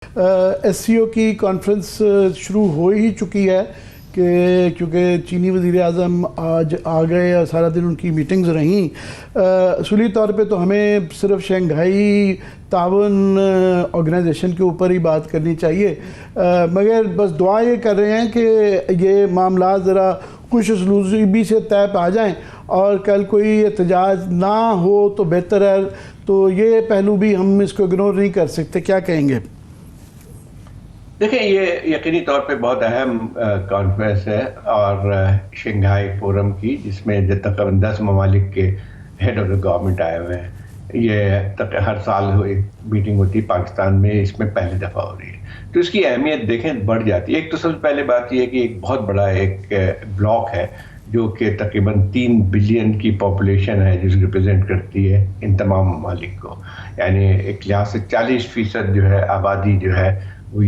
S C او کی conference شروع ہو ہی چکی ہے کہ کیونکہ چینی وزیر اعظم آج آ گئے اور سارا دن ان کی میٹنگز رہیں۔ اصولی طور پہ تو ہمیں صرف شنگھائی تعاون آرگنائزیشن کے اوپر ہی بات کرنی چاہیے، مگر بس دعا یہ کر رہے ہیں کہ یہ معاملات ذرا خوش اسلوبی سے طے پہ آ جائیں اور کل کوئی احتجاج نہ ہو تو بہتر ہے۔ تو یہ پہلو بھی ہم اس کو اگنور نہیں کر سکتے، کیا کہیں گے؟ دیکھیں، یہ یقینی طور پہ بہت اہم کانفرنس ہے اور شنگھائی فورم کی، جس میں تقریباً 10 ممالک کے ہیڈ آف دا گورنمنٹ آئے ہوئے ہیں۔ یہ ہر سال ایک میٹنگ ہوتی ہے پاکستان میں، اس میں پہلی دفعہ ہو رہی ہے، تو اس کی اہمیت دیکھیں بڑھ جاتی ہے۔ ایک تو سب سے پہلے بات یہ ہے کہ ایک بہت بڑا ایک بلاک ہے جو کہ تقریباً 3 بلین کی پاپولیشن ہے، جو ریپرزینٹ کرتی ہے ان تمام ممالک کو، یعنی ایک لحاظ سے 40% جو ہے آبادی جو ہے وہ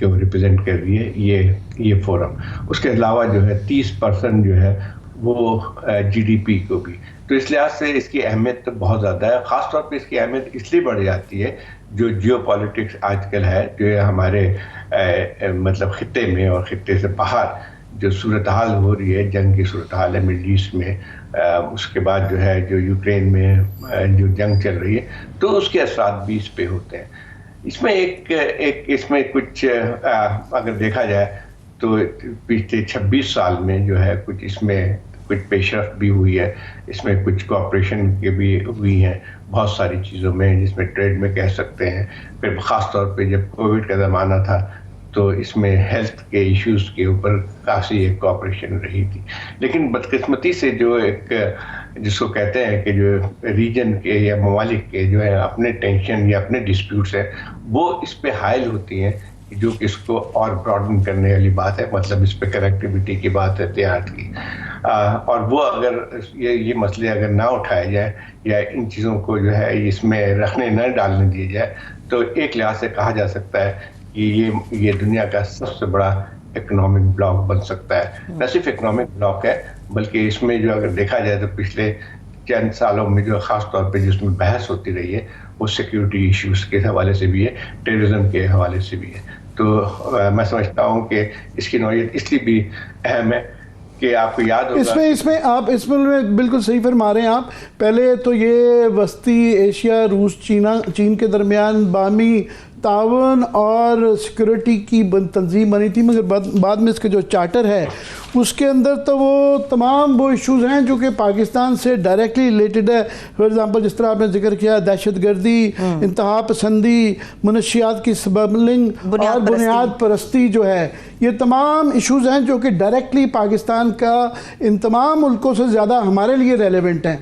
ریپرزینٹ کر رہی ہے یہ فورم۔ اس کے علاوہ جو ہے 30% جو ہے وہ جی ڈی پی کو بھی، تو اس لحاظ سے اس کی اہمیت تو بہت زیادہ ہے۔ خاص طور پہ اس کی اہمیت اس لیے بڑھ جاتی ہے جو جیو پالیٹکس آج کل ہے، جو ہمارے مطلب خطے میں اور خطے سے باہر جو صورتحال ہو رہی ہے، جنگ کی صورتحال ہے مڈل ایسٹ میں، اس کے بعد جو ہے جو یوکرین میں جو جنگ چل رہی ہے، تو اس کے اثرات بھی اس پہ ہوتے ہیں۔ اس میں اس میں کچھ اگر دیکھا جائے تو پچھلے 26 سال میں جو ہے کچھ اس میں کچھ پیش رفت بھی ہوئی ہے، اس میں کچھ کوآپریشن کے بھی ہوئی ہیں بہت ساری چیزوں میں، جس میں ٹریڈ میں کہہ سکتے ہیں۔ پھر خاص طور پہ جب کووڈ کا زمانہ تھا تو اس میں ہیلتھ کے ایشوز کے اوپر کافی ایک کوآپریشن رہی تھی، لیکن بدقسمتی سے جو ایک جس کو کہتے ہیں کہ جو ریجن کے یا ممالک کے جو ہے اپنے ٹینشن یا اپنے ڈسپیوٹس ہیں، وہ اس پہ حائل ہوتی ہیں، جو کہ اس کو اور براڈن کرنے والی بات ہے، مطلب اس پہ کنیکٹیوٹی کی بات ہے، اتحاد کی، اور وہ اگر یہ مسئلے اگر نہ اٹھائے جائیں یا ان چیزوں کو جو ہے اس میں رکھنے نہ ڈالنے دیے جائے، تو ایک لحاظ سے کہا جا سکتا ہے کہ یہ دنیا کا سب سے بڑا اکنامک بلاک بن سکتا ہے۔ نہ صرف اکنامک بلاک ہے، بلکہ اس میں جو اگر دیکھا جائے تو پچھلے چند سالوں میں جو خاص طور پہ جس میں بحث ہوتی رہی ہے، وہ سیکیورٹی ایشوز کے حوالے سے بھی ہے، ٹیررزم کے حوالے سے بھی ہے۔ تو میں سمجھتا ہوں کہ اس کی نوعیت اس لیے بھی اہم ہے کہ آپ کو یاد ہوگا اس میں بالکل صحیح فرما رہے ہیں آپ۔ پہلے تو یہ وسطی ایشیا، روس، چین کے درمیان باہمی تعاون اور سیکورٹی کی تنظیم بنی تھی، مگر بعد میں اس کے جو چارٹر ہے اس کے اندر تو وہ تمام وہ ایشوز ہیں جو کہ پاکستان سے ڈائریکٹلی ریلیٹڈ ہے۔ فار ایگزامپل جس طرح آپ نے ذکر کیا دہشت گردی، انتہا پسندی، منشیات کی سمگلنگ اور بنیاد پرستی جو ہے، یہ تمام ایشوز ہیں جو کہ ڈائریکٹلی پاکستان کا ان تمام ملکوں سے زیادہ ہمارے لیے ریلیونٹ ہیں۔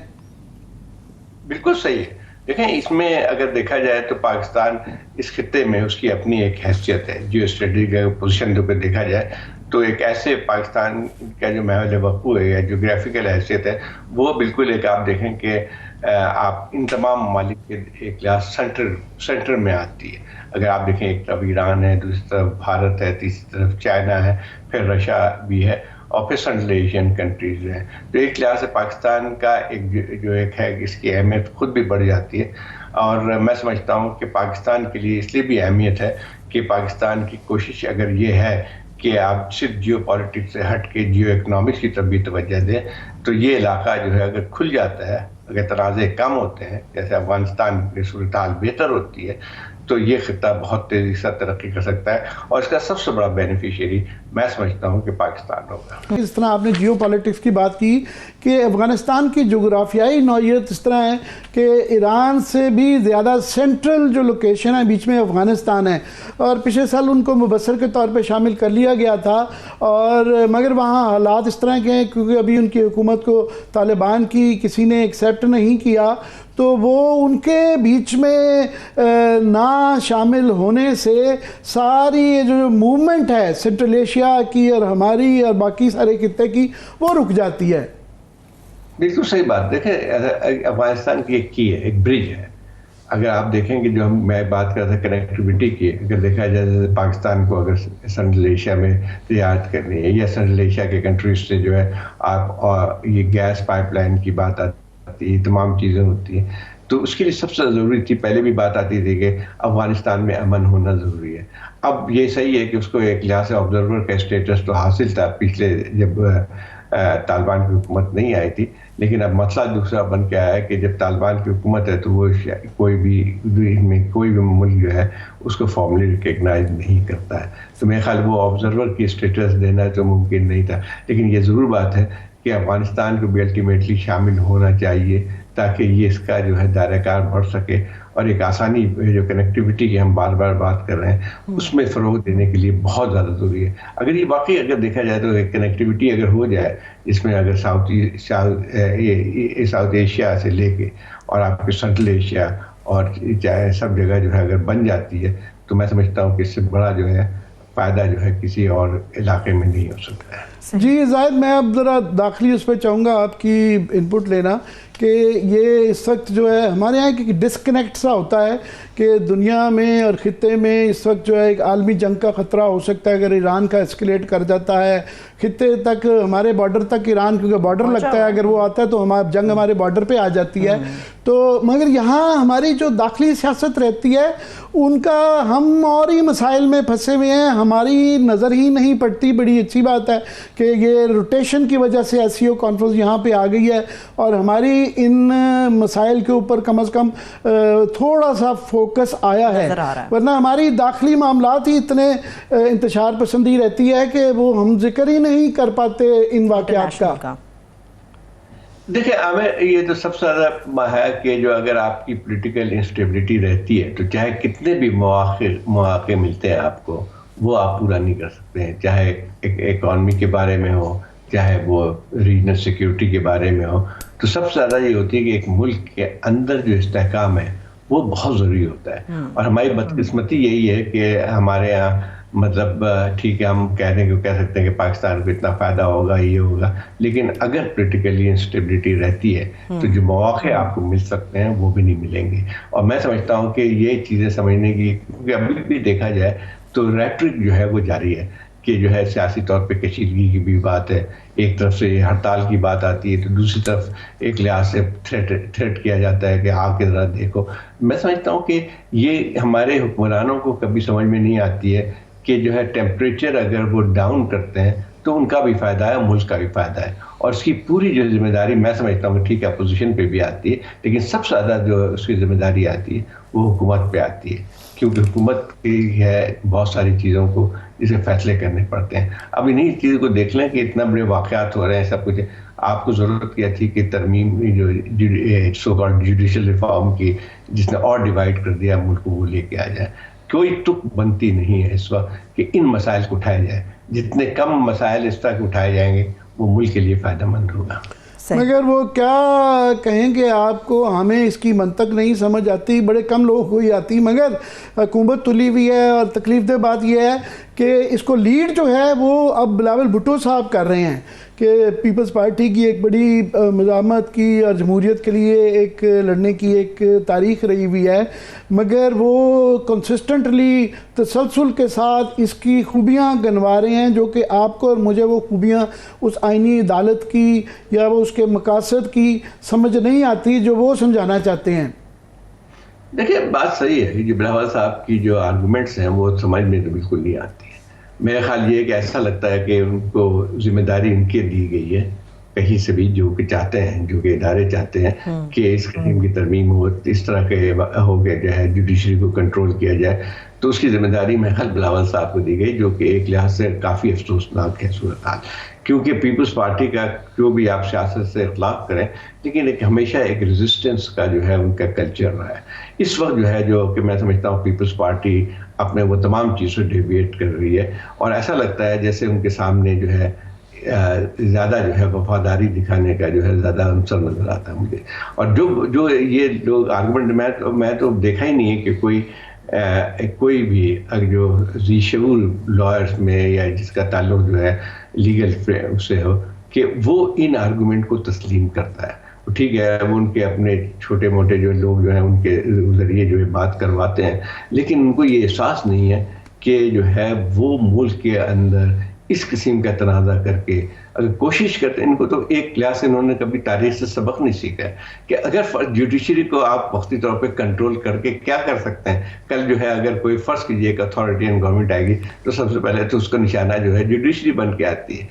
بالکل صحیح ہے۔ دیکھیں، اس میں اگر دیکھا جائے تو پاکستان اس خطے میں اس کی اپنی ایک حیثیت ہے، جیو اسٹریٹجک پوزیشن جو دیکھا جائے تو ایک ایسے پاکستان کا جو محل وقوع ہے یا جغرافیکل حیثیت ہے، وہ بالکل ایک آپ دیکھیں کہ آپ ان تمام ممالک کے ایک لحاظ سینٹر میں آتی ہے۔ اگر آپ دیکھیں ایک طرف ایران ہے، دوسری طرف بھارت ہے، تیسری طرف چائنا ہے، پھر رشیا بھی ہے، اور پھر سنٹرل ایشین کنٹریز ہیں، تو ایک لحاظ سے پاکستان کا جو ایک ہے اس کی اہمیت خود بھی بڑھ جاتی ہے۔ اور میں سمجھتا ہوں کہ پاکستان کے لیے اس لیے بھی اہمیت ہے کہ پاکستان کی کوشش اگر یہ ہے کہ آپ صرف جیو پالیٹکس سے ہٹ کے جیو اکنامکس کی طرف بھی توجہ دیں، تو یہ علاقہ جو ہے اگر کھل جاتا ہے، اگر تنازع کم ہوتے ہیں، جیسے افغانستان کی صورتحال بہتر ہوتی ہے، تو یہ خطہ بہت تیزی سے ترقی کر سکتا ہے، اور اس کا سب سے بڑا بینیفیشری میں سمجھتا ہوں کہ پاکستان ہوگا۔ اس طرح آپ نے جیو پالیٹکس کی بات کی کہ افغانستان کی جغرافیائی نوعیت اس طرح ہے کہ ایران سے بھی زیادہ سینٹرل جو لوکیشن ہے بیچ میں افغانستان ہے، اور پچھلے سال ان کو مبصر کے طور پہ شامل کر لیا گیا تھا، اور مگر وہاں حالات اس طرح کے ہیں کیونکہ ابھی ان کی حکومت کو طالبان کی کسی نے ایکسیپٹ نہیں کیا، تو وہ ان کے بیچ میں نہ شامل ہونے سے ساری جو موومنٹ ہے سینٹرل ایشیا کی اور ہماری اور باقی سارے خطے کی وہ رک جاتی ہے۔ بالکل صحیح بات۔ دیکھیں، افغانستان کی ایک برج ہے۔ اگر آپ دیکھیں کہ جو میں بات کر رہا تھا کنیکٹیوٹی کی، اگر دیکھا جائے پاکستان کو اگر سنٹرل ایشیا میں رعایت کرنی ہے یا سنٹرل ایشیا کے کنٹریز سے جو ہے آپ یہ گیس پائپ لائن کی بات آتی ہے، تمام چیزیں ہوتی ہیں، تو اس کے لیے سب سے ضروری تھی، پہلے بھی بات آتی تھی کہ افغانستان میں امن ہونا ضروری ہے. اب یہ صحیح ہے کہ اس کو ایک لحاظ سے آبزرور کا اسٹیٹس تو حاصل تھا پچھلے جب طالبان کی حکومت نہیں آئی تھی، لیکن اب مسئلہ دوسرا بن کے آیا ہے کہ جب طالبان کی حکومت ہے تو وہ کوئی بھی ملک جو ہے اس کو فارملی ریکگنائز نہیں کرتا ہے. تو میرے خیال وہ آبزرور کی اسٹیٹس دینا تو ممکن نہیں تھا، لیکن یہ ضرور بات ہے کہ افغانستان کو بھی الٹیمیٹلی شامل ہونا چاہیے تاکہ یہ اس کا جو ہے دائرہ کار بڑھ سکے، اور ایک آسانی جو کنیکٹیوٹی کی ہم بار بار بات کر رہے ہیں اس میں فروغ دینے کے لیے بہت زیادہ ضروری ہے. اگر یہ واقعی اگر دیکھا جائے تو کنیکٹیوٹی اگر ہو جائے جس میں اگر ساؤتھ ایشیا سے لے کے اور آپ کے سنٹرل ایشیا اور چاہے سب جگہ جو ہے اگر بن جاتی ہے تو میں سمجھتا ہوں کہ اس سے بڑا جو ہے فائدہ جو ہے کسی اور علاقے میں نہیں ہو سکتا ہے. جی زاہد، میں اب ذرا داخلی اس پہ چاہوں گا آپ کی ان پٹ لینا کہ یہ اس وقت جو ہے ہمارے یہاں ایک ڈسکنیکٹ سا ہوتا ہے کہ دنیا میں اور خطے میں اس وقت جو ہے ایک عالمی جنگ کا خطرہ ہو سکتا ہے اگر ایران کا اسکلیٹ کر جاتا ہے. خطے تک ہمارے بارڈر تک ایران کیونکہ بارڈر لگتا ہے، اگر وہ آتا ہے تو جنگ ہمارے بارڈر پہ آ جاتی ہے. تو مگر یہاں ہماری جو داخلی سیاست رہتی ہے ان کا ہم اور ہی مسائل میں پھنسے ہوئے ہیں، ہماری نظر ہی نہیں پڑتی. بڑی اچھی بات ہے کہ یہ روٹیشن کی وجہ سے SCO کانفرنس یہاں پہ آ گئی ہے اور ہماری ان مسائل کے اوپر کم از کم تھوڑا سا فوکس آیا ہے، ورنہ ہماری داخلی معاملات ہی اتنے انتشار پسندی رہتی ہے کہ وہ ہم ذکر ہی نہیں کر پاتے ان واقعات کا. دیکھیں ہمیں یہ تو سب سے زیادہ ہے کہ جو اگر آپ کی پولیٹیکل انسٹیبلٹی رہتی ہے تو چاہے کتنے بھی مواقع ملتے ہیں آپ کو وہ آپ پورا نہیں کر سکتے ہیں، چاہے ایک اکانومی کے بارے میں ہو چاہے وہ ریجنل سیکیورٹی کے بارے میں ہو. تو سب سے زیادہ یہ ہوتی ہے کہ ایک ملک کے اندر جو استحکام ہے وہ بہت ضروری ہوتا ہے. اور ہماری بدقسمتی یہی ہے کہ ہمارے یہاں مطلب ٹھیک ہے ہم کہہ سکتے ہیں کہ پاکستان کو اتنا فائدہ ہوگا یہ ہوگا، لیکن اگر پولیٹیکلی انسٹیبلٹی رہتی ہے تو جو مواقع آپ کو مل سکتے ہیں وہ بھی نہیں ملیں گے. اور میں سمجھتا ہوں کہ یہ چیزیں سمجھنے کی، کیونکہ ابھی بھی دیکھا جائے تو ریٹرک جو ہے وہ جاری ہے کہ جو ہے سیاسی طور پہ کشیدگی کی بھی بات ہے، ایک طرف سے ہڑتال کی بات آتی ہے تو دوسری طرف ایک لحاظ سے تھریٹ کیا جاتا ہے کہ آ کے ذرا دیکھو. میں سمجھتا ہوں کہ یہ ہمارے حکمرانوں کو کبھی سمجھ میں نہیں آتی ہے کہ جو ہے ٹیمپریچر اگر وہ ڈاؤن کرتے ہیں تو ان کا بھی فائدہ ہے، ملک کا بھی فائدہ ہے. اور اس کی پوری جو ذمہ داری میں سمجھتا ہوں کہ ٹھیک ہے اپوزیشن پہ بھی آتی ہے، لیکن سب سے زیادہ جو اس کی ذمہ داری آتی ہے وہ حکومت پہ آتی ہے، کیونکہ حکومت کی ہے بہت ساری چیزوں کو جسے فیصلے کرنے پڑتے ہیں. اب انہیں چیزوں کو دیکھ لیں کہ اتنا بڑے واقعات ہو رہے ہیں سب کچھ. آپ کو ضرورت کیا تھی کہ ترمیم جو سو کالڈ جوڈیشل ریفارم کی جس نے اور ڈیوائڈ کر دیا ملک کو، وہ لے کے آ جائے. کوئی تک بنتی نہیں ہے اس وقت کہ ان مسائل کو اٹھایا جائے. جتنے کم مسائل اس طرح کے اٹھائے جائیں گے وہ ملک کے لیے فائدہ مند ہوگا. مگر وہ کیا کہیں کہ آپ کو، ہمیں اس کی منطق نہیں سمجھ آتی، بڑے کم لوگوں کو ہی آتی، مگر حکومت تلی ہوئی ہے. اور تکلیف دہ بات یہ ہے کہ اس کو لیڈ جو ہے وہ اب بلاول بھٹو صاحب کر رہے ہیں کہ پیپلز پارٹی کی ایک بڑی مزاحمت کی اور جمہوریت کے لیے ایک لڑنے کی ایک تاریخ رہی ہوئی ہے، مگر وہ کنسسٹنٹلی تسلسل کے ساتھ اس کی خوبیاں گنوا رہے ہیں جو کہ آپ کو اور مجھے وہ خوبیاں اس آئینی عدالت کی یا وہ اس کے مقاصد کی سمجھ نہیں آتی جو وہ سمجھانا چاہتے ہیں. دیکھیں بات صحیح ہے کہ بلاول صاحب کی جو آرگومنٹس ہیں وہ سمجھ میں تو بالکل نہیں آتی ہے. میرا خیال یہ ہے کہ ایسا لگتا ہے کہ ان کو ذمہ داری ان کے دی گئی ہے کہیں سے بھی، جو کہ چاہتے ہیں، جو کہ ادارے چاہتے ہیں کہ اس قسم کی ترمیم ہو، اس طرح کے ہو کے جو ہے جوڈیشری کو کنٹرول کیا جائے. تو اس کی ذمہ داری میں خیال بلاول صاحب کو دی گئی، جو کہ ایک لحاظ سے کافی افسوسناک ہے صورتحال. کیونکہ پیپلز پارٹی کا جو بھی آپ سیاست سے اختلاف کریں لیکن ایک ہمیشہ ایک ریزسٹنس کا جو ہے ان کا کلچر رہا ہے. اس وقت جو ہے جو کہ میں سمجھتا ہوں پیپلز پارٹی اپنے وہ تمام چیزوں ڈیویٹ کر رہی ہے، اور ایسا لگتا ہے جیسے ان کے سامنے جو ہے زیادہ جو ہے وفاداری دکھانے کا جو ہے زیادہ عنصر نظر آتا ہے مجھے. اور جو یہ لوگ آرگومنٹ میں تو دیکھا ہی نہیں ہے کہ کوئی بھی جو ذی شعور لائرز میں یا جس کا تعلق جو ہے لیگل سے ہو کہ وہ ان آرگومنٹ کو تسلیم کرتا ہے. ٹھیک ہے وہ ان کے اپنے چھوٹے موٹے جو لوگ جو ہیں ان کے ذریعے جو ہے بات کرواتے ہیں، لیکن ان کو یہ احساس نہیں ہے کہ جو ہے وہ ملک کے اندر اس قسم کا تنازع کر کے اگر کوشش کرتے ہیں، ان کو تو ایک کلاس انہوں نے کبھی تاریخ سے سبق نہیں سیکھا ہے کہ اگر جوڈیشری کو آپ وقتی طور پہ کنٹرول کر کے کیا کر سکتے ہیں. کل جو ہے اگر کوئی فرض کیجیے ایک اتھارٹیین گورنمنٹ آئے گی تو سب سے پہلے تو اس کا نشانہ جو ہے جوڈیشری بن کے آتی ہے.